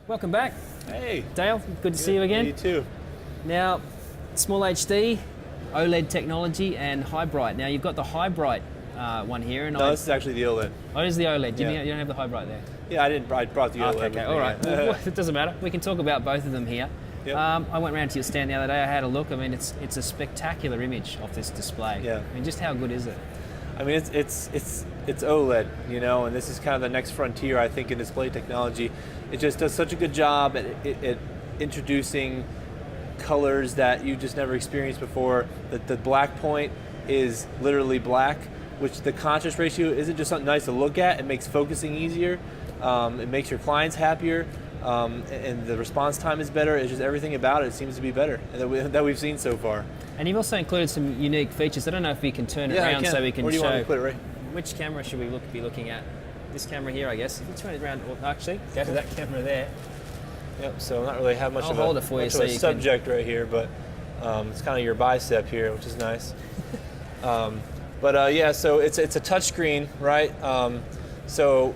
Welcome back. Hey. Dale, good to see you again. You too. Now, Small HD, OLED technology, and High Bright. Now, you've got the High Bright one here. No, this is actually the OLED. Oh, it is the OLED. Yeah. You don't have the High Bright there? Yeah, I brought the OLED. Okay, all right. Yeah. Well, it doesn't matter. We can talk about both of them here. Yep. I went around to your stand the other day. I had a look. I mean, it's a spectacular image of this display. Yeah. I mean, just how good is it? I mean, it's OLED, you know, and this is kind of the next frontier, I think, in display technology. It just does such a good job at introducing colors that you just never experienced before. The black point is literally black, which the contrast ratio isn't just something nice to look at. It makes focusing easier. It makes your clients happier. And the response time is better. It's just everything about it seems to be better that we've seen so far. And you've also included some unique features. I don't know if we can turn it Yeah, around so we can Where do you show. want me to put it, right? Which camera should we be looking at? This camera here, I guess. If you turn it around, well, actually, go to that camera there. Yep. So not really have much I'll of hold it for you so a you subject right here, but it's kind of your bicep here, which is nice. Yeah, so it's a touch screen, right? So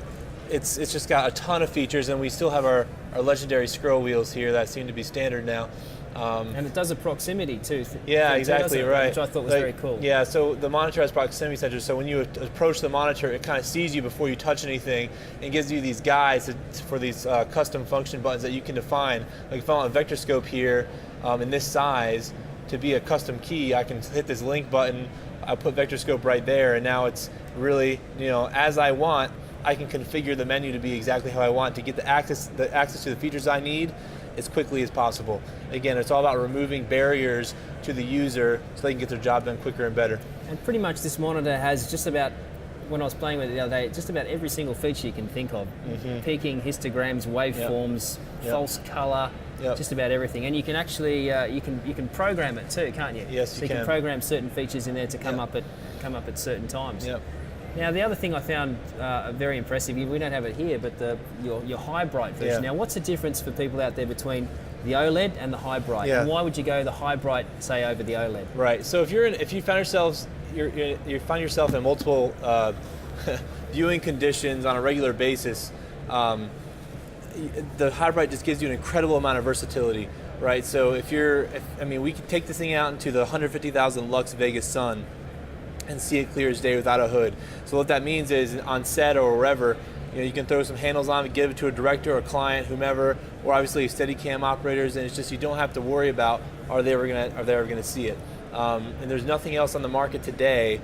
it's just got a ton of features, and we still have our legendary scroll wheels here that seem to be standard now. And it does a proximity too. Yeah, exactly, right. Which I thought was very cool. Yeah, so the monitor has proximity sensors, so when you approach the monitor, it kind of sees you before you touch anything and gives you these guides for these custom function buttons that you can define. Like if I want a vector scope here in this size to be a custom key, I can hit this link button, I put vector scope right there, and now it's really, you know, as I want, I can configure the menu to be exactly how I want to get the access to the features I need as quickly as possible. Again, it's all about removing barriers to the user so they can get their job done quicker and better. And pretty much this monitor has just about, when I was playing with it the other day, just about every single feature you can think of. Peaking, histograms, waveforms, false color, just about everything. And you can actually, you can program it too, can't you? Yes, so you can program certain features in there to come up at certain times. Yep. Now, the other thing I found very impressive, we don't have it here, but your High Bright version. Now, what's the difference for people out there between the OLED and the High Bright? Yeah. And why would you go the High Bright, say, over the OLED? Right. So if you find yourself in multiple viewing conditions on a regular basis, the High Bright just gives you an incredible amount of versatility. Right. So we could take this thing out into the 150,000 lux Vegas sun and see it clear as day without a hood. So what that means is on set or wherever, you can throw some handles on it, give it to a director or a client, whomever, or obviously Steadicam operators, and it's just you don't have to worry about are they ever gonna see it. And there's nothing else on the market today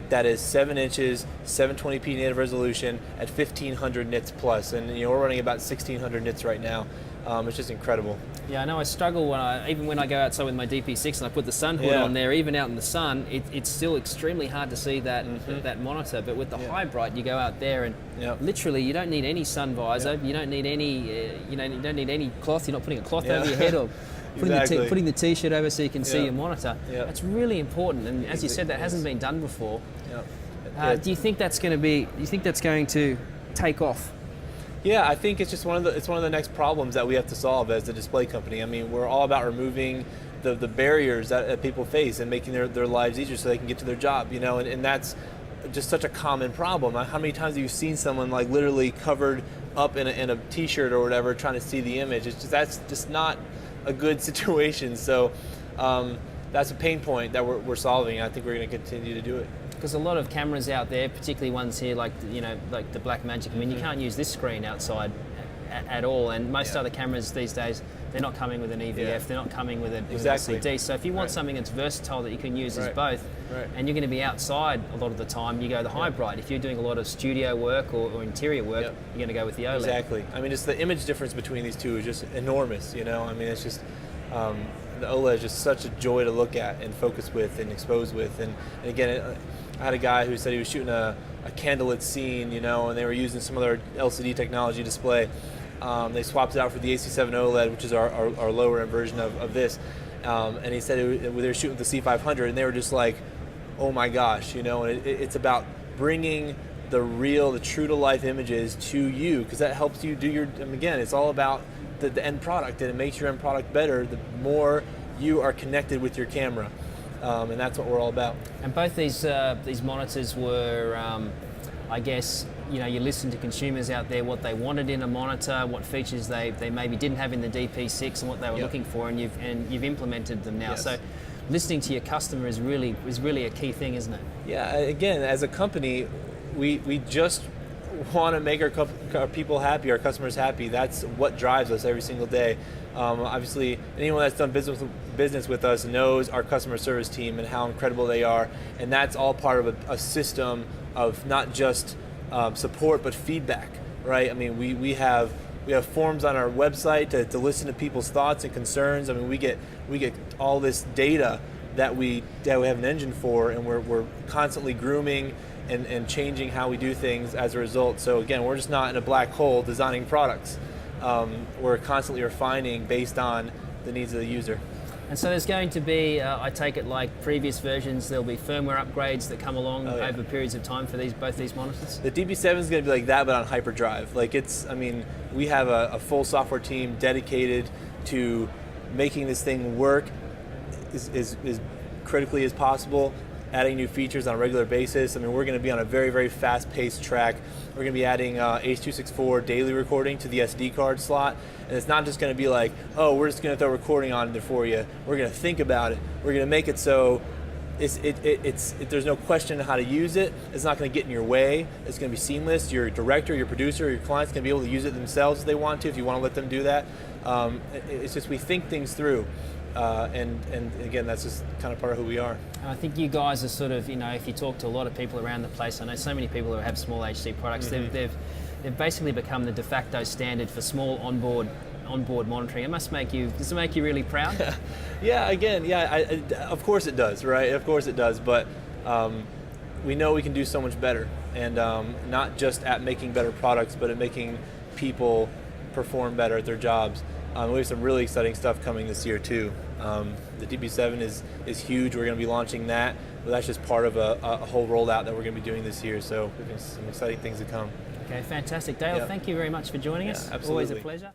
that is 7 inches, 720p native resolution at 1500 nits plus, and we're running about 1600 nits right now. It's just incredible. Yeah, I know I struggle even when I go outside with my DP6 and I put the sun hood on there, even out in the sun, it's still extremely hard to see that monitor. But with the High Bright, you go out there and literally you don't need any sun visor, you don't need any, you don't need any cloth. You're not putting a cloth over your head or putting the t-shirt over so you can see your monitor. That's really important, and as you said, that hasn't been done before. Do you think that's going to take off? Yeah, I think it's just one of the next problems that we have to solve as a display company. I mean, we're all about removing the barriers that people face and making their lives easier so they can get to their job, and that's just such a common problem. How many times have you seen someone like literally covered up in a t-shirt or whatever trying to see the image? That's just not a good situation. So that's a pain point that we're solving, and I think we're going to continue to do it. Because a lot of cameras out there, particularly ones here like the Blackmagic, I mean, you can't use this screen outside at all, and most other cameras these days, they're not coming with an EVF, they're not coming with an LCD. So if you want something that's versatile that you can use as both, and you're going to be outside a lot of the time, you go the High Bright. If you're doing a lot of studio work or interior work, you're going to go with the OLED. Exactly. I mean, just the image difference between these two is just enormous, I mean, it's just... the OLED is just such a joy to look at and focus with and expose with. And again, I had a guy who said he was shooting a candlelit scene, and they were using some other LCD technology display. They swapped it out for the AC7 OLED, which is our lower end version of this. And he said they were shooting with the C500, and they were just like, oh my gosh, and it's about bringing the true to life images to you, because that helps you do again, it's all about the end product, and it makes your end product better the more you are connected with your camera, and that's what we're all about. And both these monitors were, I guess, you listen to consumers out there, what they wanted in a monitor, what features they maybe didn't have in the DP6 and what they were looking for, and you've implemented them now. Yes. So listening to your customer is really a key thing, isn't it? Yeah, again, as a company, we just want to make our people happy, our customers happy. That's what drives us every single day. Obviously, anyone that's done business with us knows our customer service team and how incredible they are, and that's all part of a system of not just support but feedback, right? I mean, we have forms on our website to listen to people's thoughts and concerns. I mean, we get all this data that we have an engine for, and we're constantly grooming and changing how we do things as a result. So again, we're just not in a black hole designing products. We're constantly refining based on the needs of the user. And so there's going to be, I take it like previous versions, there'll be firmware upgrades that come along over periods of time for both these monitors? The DP7 is going to be like that, but on hyperdrive. Like we have a full software team dedicated to making this thing work as critically as possible, adding new features on a regular basis. I mean, we're going to be on a very, very fast-paced track. We're going to be adding H.264 daily recording to the SD card slot. And it's not just going to be like, oh, we're just going to throw recording on there for you. We're going to think about it. We're going to make it so there's no question how to use it. It's not going to get in your way. It's going to be seamless. Your director, your producer, your client's going to be able to use it themselves if they want to, if you want to let them do that. It's just we think things through. And again, that's just kind of part of who we are. I think you guys are sort of, if you talk to a lot of people around the place, I know so many people who have small HC products, they've basically become the de facto standard for small onboard monitoring. Does it make you really proud? Yeah, again, of course it does, right? Of course it does, but we know we can do so much better, and not just at making better products, but at making people perform better at their jobs. We have some really exciting stuff coming this year too. The DP7 is huge. We're going to be launching that, but that's just part of a whole rollout that we're going to be doing this year. So we've got some exciting things to come. Okay, fantastic. Dale, thank you very much for joining us. Absolutely. Always a pleasure.